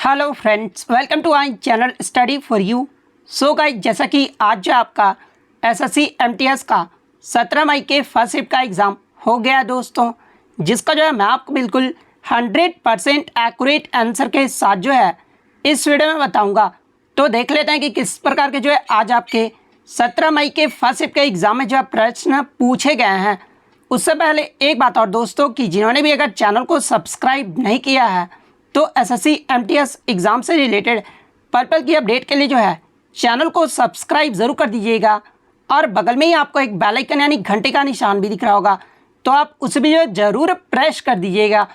Hello friends, welcome to our channel study for you. So guys, जैसा कि आज जो आपका एसएससी एमटीएस का 17 मई के फर्स्ट शिफ्ट का एग्ज़ाम हो गया है दोस्तों, जिसका जो है मैं आपको बिल्कुल 100% एक्यूरेट आंसर के साथ जो है इस वीडियो में बताऊंगा। तो देख लेते हैं कि किस प्रकार के जो है आज आपके 17 मई के फर्स्ट शिफ्ट के एग्ज़ाम में जो है प्रश्न पूछे गए हैं। उससे पहले एक बात और दोस्तों, कि जिन्होंने भी अगर चैनल को सब्सक्राइब नहीं किया है तो एसएससी एमटीएस एग्ज़ाम से रिलेटेड पर्पल की अपडेट के लिए जो है चैनल को सब्सक्राइब ज़रूर कर दीजिएगा। और बगल में ही आपको एक बेल आइकन यानी घंटे का निशान भी दिख रहा होगा, तो आप उसे भी जो है ज़रूर प्रेस कर दीजिएगा।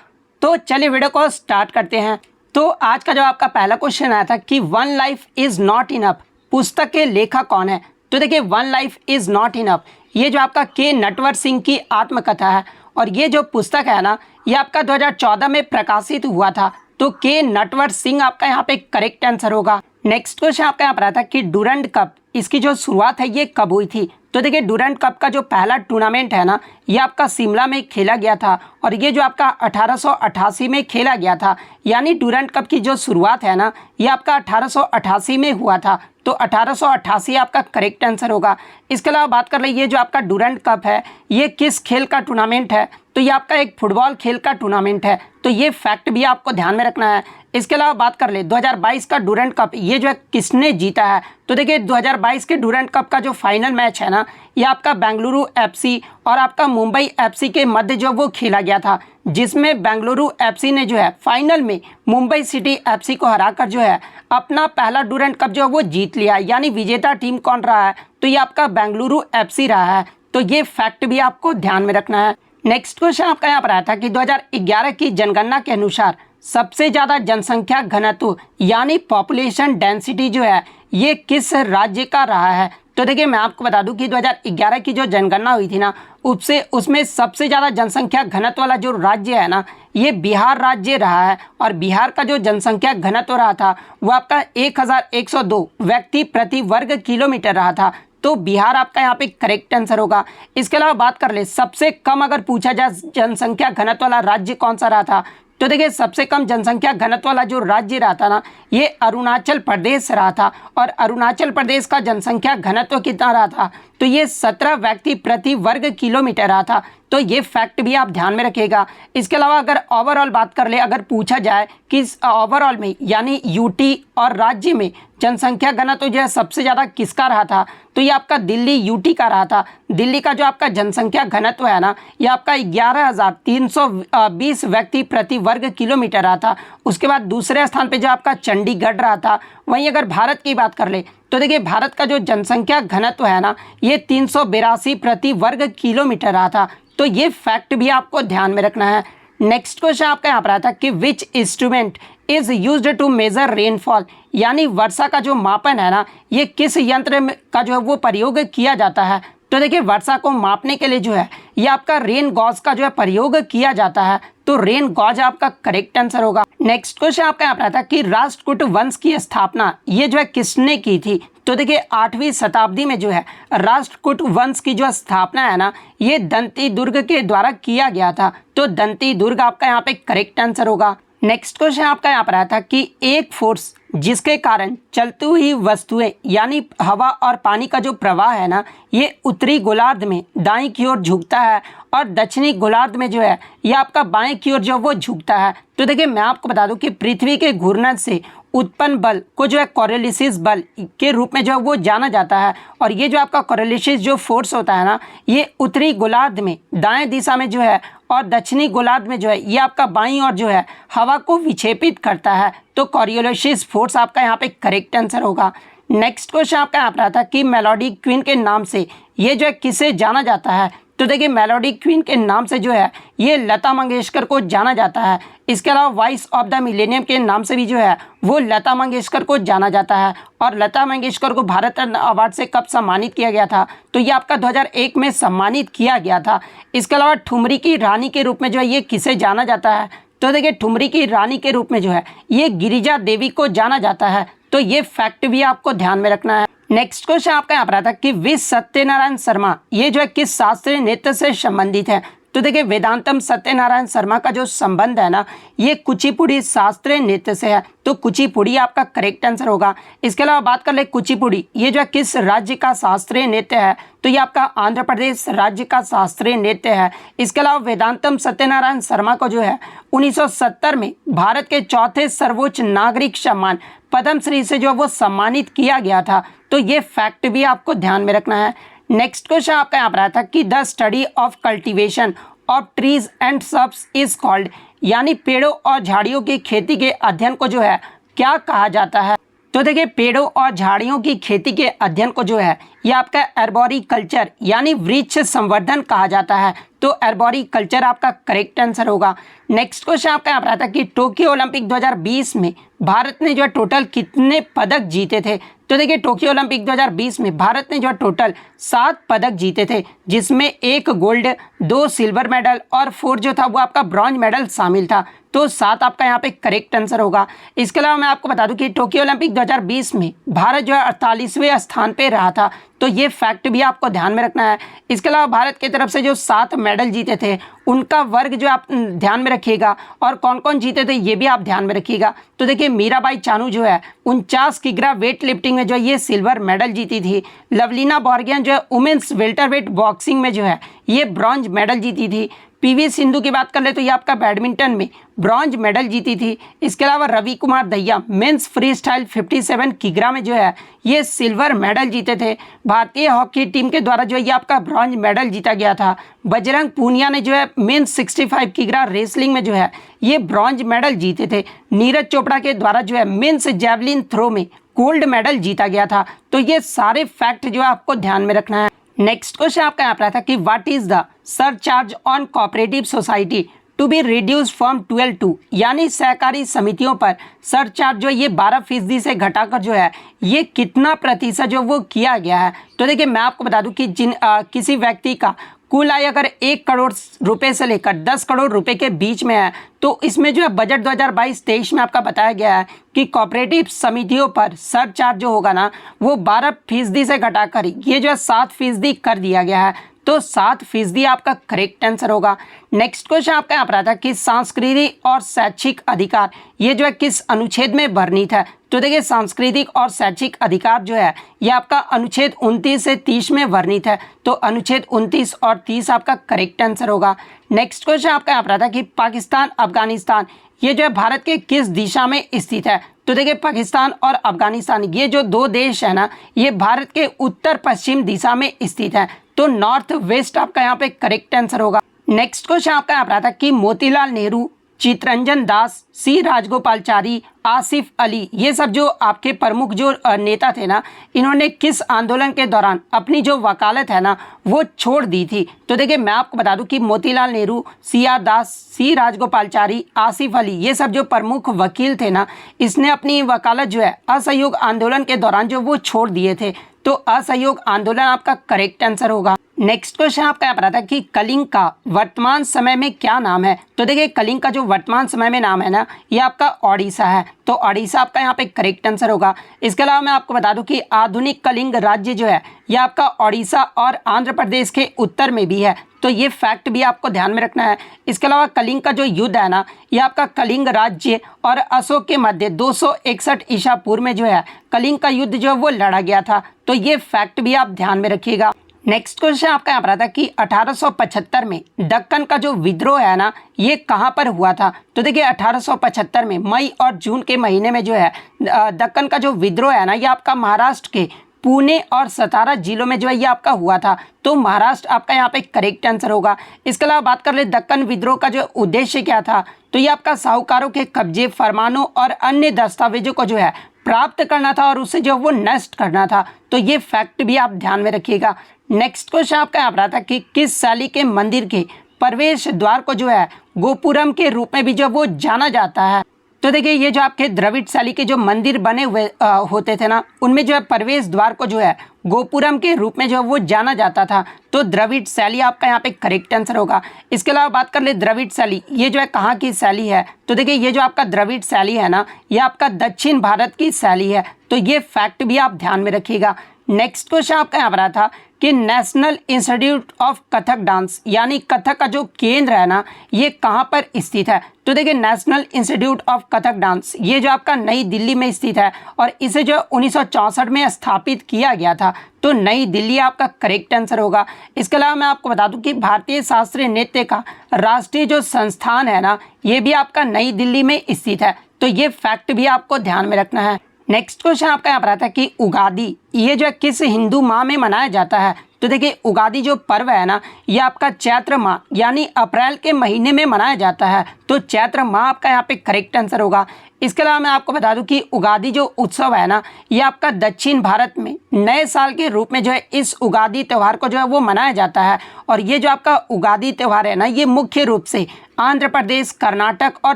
तो चलिए वीडियो को स्टार्ट करते हैं। तो आज का जो आपका पहला क्वेश्चन आया था कि one life is not enough पुस्तक के लेखक कौन है। तो देखिए, one life is not enough ये जो आपका के नटवर सिंह की आत्मकथा है, और ये जो पुस्तक है ना, ये आपका 2014 में प्रकाशित हुआ था। तो के नटवर सिंह आपका यहाँ पे करेक्ट आंसर होगा। नेक्स्ट क्वेश्चन आपका यहाँ पर आता है कि डूरंड कप इसकी जो शुरुआत है ये कब हुई थी। तो देखिए, डूरंड कप का जो पहला टूर्नामेंट है ना, ये आपका शिमला में खेला गया था, और ये जो आपका 1888 में खेला गया था। यानी डूरंड कप की जो शुरुआत है ना, ये आपका 1888 में हुआ था। तो 1888 आपका करेक्ट आंसर होगा। इसके अलावा बात कर रही है, ये जो आपका डूरंड कप है ये किस खेल का टूर्नामेंट है। तो ये आपका एक फुटबॉल खेल का टूर्नामेंट है। तो ये फैक्ट भी आपको ध्यान में रखना है। इसके अलावा बात कर ले 2022 का डूरंड कप ये जो है किसने जीता है। तो देखिए, 2022 के डूरंड कप का जो फाइनल मैच है ना, ये आपका बेंगलुरु एफसी और आपका मुंबई एफसी के मध्य जो वो खेला गया था, जिसमें बेंगलुरु एफसी ने जो है फाइनल में मुंबई सिटी एफसी को हराकर जो है अपना पहला डूरंड कप जो है वो जीत लिया। यानी विजेता टीम कौन रहा है, तो ये आपका बेंगलुरु एफसी रहा है। तो ये फैक्ट भी आपको ध्यान में रखना है। नेक्स्ट क्वेश्चन आपका यहाँ पर आया था कि 2011 की जनगणना के अनुसार सबसे ज़्यादा जनसंख्या घनत्व यानी पॉपुलेशन डेंसिटी जो है ये किस राज्य का रहा है। तो देखिए, मैं आपको बता दूं कि 2011 की जो जनगणना हुई थी ना, उसमें सबसे ज़्यादा जनसंख्या घनत्व वाला जो राज्य है ना, ये बिहार राज्य रहा है। और बिहार का जो जनसंख्या घनत्व रहा था वो आपका 1102 व्यक्ति प्रति वर्ग किलोमीटर रहा था। तो बिहार आपका यहाँ पे करेक्ट आंसर होगा। इसके अलावा बात कर ले सबसे कम अगर पूछा जाए जनसंख्या घनत्व वाला राज्य कौन सा रहा था। तो देखिए, सबसे कम जनसंख्या घनत्व वाला जो राज्य रहा था ना, ये अरुणाचल प्रदेश रहा था। और अरुणाचल प्रदेश का जनसंख्या घनत्व कितना रहा था, तो ये 17 व्यक्ति प्रति वर्ग किलोमीटर रहा था। तो ये फैक्ट भी आप ध्यान में रखिएगा। इसके अलावा अगर ओवरऑल बात कर ले, अगर पूछा जाए कि ओवरऑल में यानी यूटी और राज्य में जनसंख्या घनत्व जो है सबसे ज़्यादा किसका रहा था, तो ये आपका दिल्ली यूटी का रहा था। दिल्ली का जो आपका जनसंख्या घनत्व है ना, ये आपका 11,320 व्यक्ति प्रति वर्ग किलोमीटर रहा था। उसके बाद दूसरे स्थान पे जो आपका चंडीगढ़ रहा था। वहीं अगर भारत की बात कर ले, तो देखिए, भारत का जो जनसंख्या घनत्व है ना, ये 382 प्रति वर्ग किलोमीटर रहा था। तो ये फैक्ट भी आपको ध्यान में रखना है। नेक्स्ट क्वेश्चन आपका यहाँ पर आता कि which instrument is used to measure rainfall यानी वर्षा का जो मापन है ना, ये किस यंत्र का जो है वो प्रयोग किया जाता है। तो देखिए, वर्षा को मापने के लिए जो है ये आपका रेन गॉज का जो है प्रयोग किया जाता है। तो रेन गॉज आपका करेक्ट आंसर होगा। नेक्स्ट क्वेश्चन आपका यहाँ पर आता है कि राष्ट्रकूट वंश की स्थापना ये जो है किसने की थी। तो देखिए, 8वीं शताब्दी में जो है राष्ट्रकूट वंश की जो स्थापना है ना, ये दंती दुर्ग के द्वारा किया गया था। तो दंती दुर्ग आपका यहाँ पे करेक्ट आंसर होगा। नेक्स्ट क्वेश्चन आपका यहाँ पर आया था कि एक फोर्स जिसके कारण चलती हुई वस्तुएं यानी हवा और पानी का जो प्रवाह है ना, ये उत्तरी गोलार्ध में दाईं की ओर झुकता है, और दक्षिणी गोलार्ध में जो है ये आपका बाएं की ओर जो वो झुकता है। तो देखिए, मैं आपको बता दूं कि पृथ्वी के घूर्णन से उत्पन्न बल को जो है कोरियोलिसिस बल के रूप में जो है वो जाना जाता है। और ये जो आपका कोरियोलिसिस जो फोर्स होता है ना, ये उत्तरी गोलार्ध में दाएं दिशा में जो है और दक्षिणी गोलार्ध में जो है ये आपका बाईं ओर जो है हवा को विक्षेपित करता है। तो कोरियोलिसिस फोर्स आपका यहाँ पे करेक्ट आंसर होगा। नेक्स्ट क्वेश्चन आपका यहाँ पर आता कि मेलोडी क्वीन के नाम से ये जो है किसे जाना जाता है। तो देखिए, मेलोडी क्वीन के नाम से जो है ये लता मंगेशकर को जाना जाता है। इसके अलावा वॉइस ऑफ द मिलेनियम के नाम से भी जो है वो लता मंगेशकर को जाना जाता है। और लता मंगेशकर को भारत रत्न अवार्ड से कब सम्मानित किया गया था, तो ये आपका 2001 में सम्मानित किया गया था। इसके अलावा ठुमरी की रानी के रूप में जो है ये किसे जाना जाता है। तो देखिए, ठुमरी की रानी के रूप में जो है ये गिरिजा देवी को जाना जाता है। तो ये फैक्ट भी आपको ध्यान में रखना है। नेक्स्ट क्वेश्चन आपका यहाँ पर आता है कि वी सत्यनारायण शर्मा ये जो है किस शास्त्रीय नृत्य से संबंधित है। तो देखिए वेदांतम सत्यनारायण शर्मा का जो संबंध है ना ये कुचिपुड़ी शास्त्रीय नृत्य से है, तो कुचिपुड़ी आपका करेक्ट आंसर होगा। इसके अलावा बात कर ले कुचिपुड़ी ये जो है किस राज्य का शास्त्रीय नृत्य है, तो ये आपका आंध्र प्रदेश राज्य का शास्त्रीय नृत्य है। इसके अलावा वेदांतम सत्यनारायण शर्मा को जो है 1970 में भारत के चौथे सर्वोच्च नागरिक सम्मान पद्मश्री से जो वो सम्मानित किया गया था, तो ये फैक्ट भी आपको ध्यान में रखना है। नेक्स्ट क्वेश्चन आपका यहाँ पर आया था कि the study of cultivation of trees and subs is called, यानी पेड़ों और झाड़ियों की खेती के अध्ययन को जो है क्या कहा जाता है। तो देखिए पेड़ों और झाड़ियों की खेती के अध्ययन को जो है ये आपका एर्बोरिकल्चर यानी वृक्ष संवर्धन कहा जाता है, तो एर्बोरिकल्चर आपका करेक्ट आंसर होगा। नेक्स्ट क्वेश्चन आपका यहाँ पर आता है कि टोक्यो ओलंपिक 2020 में भारत ने जो है टोटल कितने पदक जीते थे। तो देखिए टोक्यो ओलंपिक 2020 में भारत ने जो है टोटल 7 पदक जीते थे, जिसमें 1 गोल्ड, 2 सिल्वर मेडल और 4 जो था वो आपका ब्रॉन्ज मेडल शामिल था, तो 7 आपका यहाँ पे करेक्ट आंसर होगा। इसके अलावा मैं आपको बता दूं कि टोक्यो ओलंपिक 2020 में भारत जो है 48वें स्थान पे रहा था, तो ये फैक्ट भी आपको ध्यान में रखना है। इसके अलावा भारत की तरफ से जो 7 मेडल जीते थे उनका वर्ग जो आप ध्यान में रखिएगा और कौन कौन जीते थे ये भी आप ध्यान में रखिएगा। तो देखिए मीराबाई चानू जो है 49 किग्रा वेट लिफ्टिंग में जो है ये सिल्वर मेडल जीती थी। लवलीना बोर्गोहेन जो है वुमेन्स वेल्टरवेट बॉक्सिंग में जो है ये ब्रॉन्ज मेडल जीती थी। पीवी सिंधु की बात कर ले तो ये आपका बैडमिंटन में ब्रॉन्ज मेडल जीती थी। इसके अलावा Ravi Kumar Dahiya men's freestyle 57 किग्रा में जो है ये सिल्वर मेडल जीते थे। भारतीय हॉकी टीम के द्वारा जो है ये आपका ब्रॉन्ज मेडल जीता गया था। बजरंग पूनिया ने जो है मेंस 65 किग्रा रेसलिंग में जो है ये ब्रॉन्ज मेडल जीते थे। नीरज चोपड़ा के द्वारा जो है मेंस जैवलिन थ्रो में गोल्ड मेडल जीता गया था, तो ये सारे फैक्ट जो है आपको ध्यान में रखना है। नेक्स्ट क्वेश्चन आपका यहाँ पर था कि what is the surcharge on cooperative society to be reduce from 12 to, यानी सहकारी समितियों पर सरचार्ज जो ये 12% से घटाकर जो है ये कितना प्रतिशत जो वो किया गया है। तो देखिए मैं आपको बता दूं कि किसी व्यक्ति का कुल आय अगर 1 करोड़ रुपए से लेकर 10 करोड़ रुपए के बीच में है, तो इसमें जो है बजट 2022-23 में आपका बताया गया है कि कोऑपरेटिव समितियों पर सरचार्ज जो होगा ना वो 12% से घटाकर ये जो है 7% कर दिया गया है, तो 7% आपका करेक्ट आंसर होगा। नेक्स्ट क्वेश्चन आपका यहाँ पर आता है कि सांस्कृतिक और शैक्षिक अधिकार ये जो है किस अनुच्छेद में वर्णित है। तो देखिए सांस्कृतिक और शैक्षिक अधिकार जो है ये आपका अनुच्छेद 29 से 30 में वर्णित है, तो अनुच्छेद 29 और 30 आपका करेक्ट आंसर होगा। नेक्स्ट क्वेश्चन आपका यहाँ पर आता है कि पाकिस्तान अफगानिस्तान ये जो है भारत के किस दिशा में स्थित है। तो देखिए पाकिस्तान और अफगानिस्तान ये जो 2 देश है ना ये भारत के उत्तर पश्चिम दिशा में स्थित है, तो नॉर्थ वेस्ट आपका यहाँ पे करेक्ट आंसर होगा। नेक्स्ट क्वेश्चन आपका यहाँ पर आता है कि मोतीलाल नेहरू, चितरंजन दास, सी राजगोपालचारी, आसिफ अली ये सब जो आपके प्रमुख जो नेता थे ना इन्होंने किस आंदोलन के दौरान अपनी जो वकालत है ना वो छोड़ दी थी। तो देखिए मैं आपको बता दूं कि मोतीलाल नेहरू, सी आर दास, सी राजगोपालचारी, आसिफ अली ये सब जो प्रमुख वकील थे ना इसने अपनी वकालत जो है असहयोग आंदोलन के दौरान जो वो छोड़ दिए थे, तो असहयोग आंदोलन आपका करेक्ट आंसर होगा। नेक्स्ट क्वेश्चन आपका यहाँ पर आता है कि कलिंग का वर्तमान समय में क्या नाम है। तो देखिए कलिंग का जो वर्तमान समय में नाम है ना ये आपका ओडिशा है, तो ओडिशा आपका यहाँ पे करेक्ट आंसर होगा। इसके अलावा मैं आपको बता दूं कि आधुनिक कलिंग राज्य जो है ये आपका ओडिशा और आंध्र प्रदेश के उत्तर में भी है, तो ये फैक्ट भी आपको ध्यान में रखना है। इसके अलावा कलिंग का जो युद्ध है ना ये आपका कलिंग राज्य और अशोक के मध्य 261 ईसा पूर्व में जो है कलिंग का युद्ध जो है वो लड़ा गया था, तो ये फैक्ट भी आप ध्यान में रखिएगा। नेक्स्ट क्वेश्चन आपका यहाँ पर आता है कि 1875 में दक्कन का जो विद्रोह है ना ये कहाँ पर हुआ था। तो देखिए 1875 में मई और जून के महीने में जो है दक्कन का जो विद्रोह है ना ये आपका महाराष्ट्र के पुणे और सतारा जिलों में जो है ये आपका हुआ था, तो महाराष्ट्र आपका यहाँ पे करेक्ट आंसर होगा। इसके अलावा बात कर ले दक्कन विद्रोह का जो उद्देश्य क्या था, तो ये आपका साहूकारों के कब्जे, फरमानों और अन्य दस्तावेजों को जो है प्राप्त करना था और उसे जो वो नष्ट करना था, तो ये फैक्ट भी आप ध्यान में रखिएगा। नेक्स्ट क्वेश्चन आपका यहाँ पर आता है कि किस शैली के मंदिर के प्रवेश द्वार को जो है गोपुरम के रूप में भी जो वो जाना जाता है। तो देखिए ये जो आपके द्रविड़ शैली के जो मंदिर बने हुए होते थे ना उनमें जो है प्रवेश द्वार को जो है गोपुरम के रूप में जो है वो जाना जाता था, तो द्रविड़ शैली आपका यहाँ पे करेक्ट आंसर होगा। इसके अलावा बात कर ले द्रविड़ शैली ये जो है कहाँ की शैली है। तो देखिए ये जो आपका द्रविड़ शैली है ना ये आपका दक्षिण भारत की शैली है, तो ये फैक्ट भी आप ध्यान में रखिएगा। नेक्स्ट क्वेश्चन आपका यहाँ पर था कि national institute of Kathak dance यानी कथक का जो केंद्र है ना ये कहाँ पर स्थित है। तो देखिए national institute of Kathak dance ये जो आपका नई दिल्ली में स्थित है और इसे जो 1964 में स्थापित किया गया था। तो नई दिल्ली आपका करेक्ट आंसर होगा। इसके अलावा मैं आपको बता दूं कि भारतीय शास्त्रीय नृत्य का राष्ट्रीय जो संस्थान है ना ये भी आपका नई दिल्ली में स्थित है। तो ये फैक्ट भी आपको ध्यान में रखना है। नेक्स्ट क्वेश्चन आपका यहाँ पर आता है कि उगादी ये जो है किस हिंदू माह में मनाया जाता है। तो देखिए उगादी जो पर्व है ना ये आपका चैत्र माह यानी अप्रैल के महीने में मनाया जाता है। तो चैत्र माह आपका यहाँ पे करेक्ट आंसर होगा। इसके अलावा मैं आपको बता दूं कि उगादी जो उत्सव है ना ये आपका दक्षिण भारत में नए साल के रूप में जो है इस उगादी त्यौहार को जो है वो मनाया जाता है। और ये जो आपका उगादी त्यौहार है ना ये मुख्य रूप से आंध्र प्रदेश, कर्नाटक और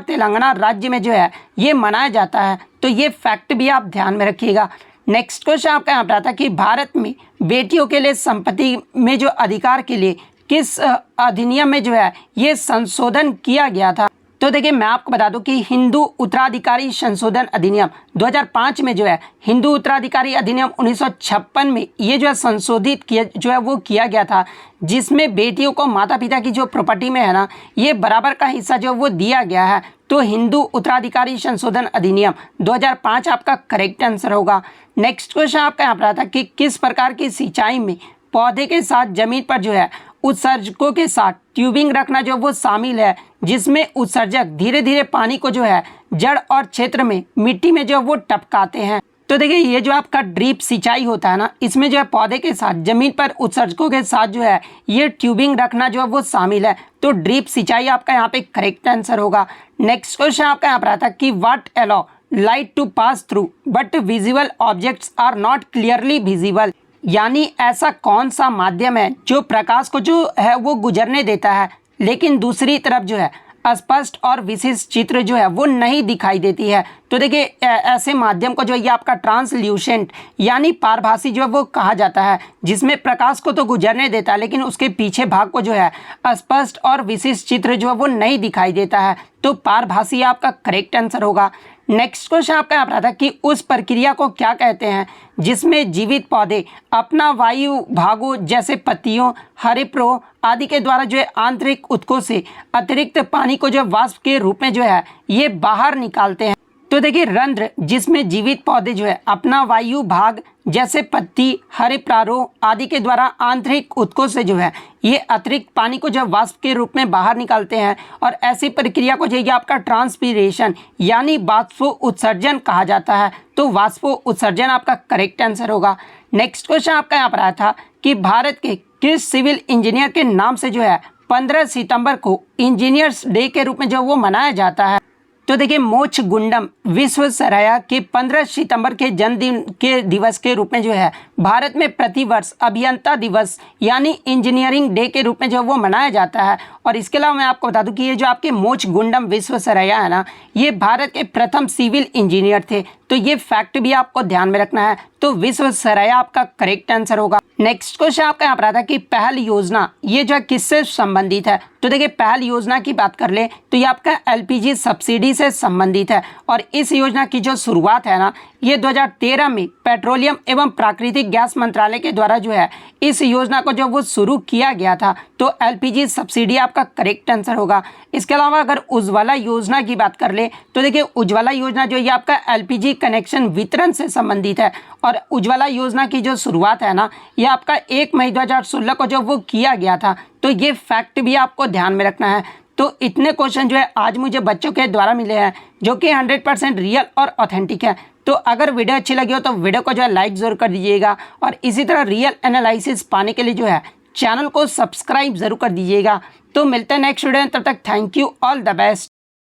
तेलंगाना राज्य में जो है ये मनाया जाता है। तो ये फैक्ट भी आप ध्यान में रखिएगा। नेक्स्ट क्वेश्चन आपका यहाँ पर आता है कि भारत में बेटियों के लिए संपत्ति में जो अधिकार के लिए किस अधिनियम में जो है ये संशोधन किया गया था। तो देखिए मैं आपको बता दूं कि हिंदू उत्तराधिकारी संशोधन अधिनियम 2005 में जो है हिंदू उत्तराधिकारी अधिनियम 1956 में ये जो है संशोधित किया जो है वो किया गया था, जिसमें बेटियों को माता पिता की जो प्रॉपर्टी में है ना ये बराबर का हिस्सा जो वो दिया गया है। तो हिंदू उत्तराधिकारी संशोधन अधिनियम 2005 आपका करेक्ट आंसर होगा। नेक्स्ट क्वेश्चन आपका यहाँ पर आता है कि किस प्रकार की सिंचाई में पौधे के साथ जमीन पर जो है उत्सर्जकों के साथ ट्यूबिंग रखना जो वो शामिल है, जिसमें उत्सर्जक धीरे धीरे पानी को जो है जड़ और क्षेत्र में मिट्टी में जो वो टपकाते हैं। तो देखिए ये जो आपका ड्रिप सिंचाई होता है ना इसमें जो है पौधे के साथ जमीन पर उत्सर्जकों के साथ जो है ये ट्यूबिंग रखना जो है वो शामिल है। तो ड्रिप सिंचाई आपका यहाँ पे करेक्ट आंसर होगा। नेक्स्ट क्वेश्चन आपका यहाँ पर आता है कि what allow light to pass through but visible objects are not clearly visible, यानी ऐसा कौन सा माध्यम है जो प्रकाश को जो है वो गुजरने देता है लेकिन दूसरी तरफ जो है स्पष्ट और विशिष्ट चित्र जो है वो नहीं दिखाई देती है। तो देखिए ऐसे माध्यम को जो ये आपका ट्रांसल्यूसेंट यानी पारभासी जो है वो कहा जाता है, जिसमें प्रकाश को तो गुजरने देता है लेकिन उसके पीछे भाग को जो है स्पष्ट और विशिष्ट चित्र जो है वो नहीं दिखाई देता है। तो पारभासी आपका करेक्ट आंसर होगा। नेक्स्ट क्वेश्चन आपका यहाँ पर आता है कि उस प्रक्रिया को क्या कहते हैं जिसमें जीवित पौधे अपना वायु भागों जैसे पत्तियों, हरिप्रो आदि के द्वारा जो है आंतरिक ऊतकों से अतिरिक्त पानी को जो वाष्प के रूप में जो है ये बाहर निकालते हैं। तो देखिए रंध्र जिसमें जीवित पौधे जो है अपना वायु भाग जैसे पत्ती, हरे प्रारों आदि के द्वारा आंतरिक ऊतकों से जो है ये अतिरिक्त पानी को जो वाष्प के रूप में बाहर निकालते हैं और ऐसी प्रक्रिया को जो है आपका ट्रांसपीरेशन यानी वाष्पो उत्सर्जन कहा जाता है। तो वाष्पो उत्सर्जन आपका करेक्ट आंसर होगा। नेक्स्ट क्वेश्चन आपका यहाँ पर आया था कि भारत के किस सिविल इंजीनियर के नाम से जो है 15 सितंबर को इंजीनियर्स डे के रूप में जो वो मनाया जाता है। तो देखिए मोक्षगुंडम विश्वेश्वरैया के 15 सितंबर के जन्मदिन के दिवस के रूप में जो है भारत में प्रतिवर्ष अभियंता दिवस यानी इंजीनियरिंग डे के रूप में जो वो मनाया जाता है। और इसके अलावा मैं आपको बता दूं कि ये जो आपके मोक्षगुंडम विश्वेश्वरैया है ना ये भारत के प्रथम सिविल इंजीनियर थे। तो ये फैक्ट भी आपको ध्यान में रखना है। तो विश्वेश्वरैया आपका करेक्ट आंसर होगा। नेक्स्ट क्वेश्चन आपका यहाँ पर आता है कि पहल योजना ये जो किससे संबंधित है। तो देखिए पहल योजना की बात कर ले तो ये आपका एलपीजी सब्सिडी से संबंधित है और इस योजना की जो शुरुआत है ना ये 2013 में पेट्रोलियम एवं प्राकृतिक गैस मंत्रालय के द्वारा जो है इस योजना को जो वो शुरू किया गया था। तो एलपीजी सब्सिडी आपका करेक्ट आंसर होगा। इसके अलावा अगर उज्ज्वला योजना की बात कर ले तो देखिए उज्ज्वला योजना जो ये आपका एलपीजी कनेक्शन वितरण से संबंधित है और उज्ज्वला योजना की जो शुरुआत है ना ये आपका 1 मई 2016 को जो वो किया गया था। तो ये फैक्ट भी आपको ध्यान में रखना है। तो इतने क्वेश्चन जो है आज मुझे बच्चों के द्वारा मिले हैं जो कि 100% रियल और ऑथेंटिक है। तो अगर वीडियो अच्छी लगी हो तो वीडियो को जो है लाइक ज़रूर कर दीजिएगा और इसी तरह रियल एनालिसिस पाने के लिए जो है चैनल को सब्सक्राइब ज़रूर कर दीजिएगा। तो मिलते हैं नेक्स्ट वीडियो में, तब तक thank you, all the best.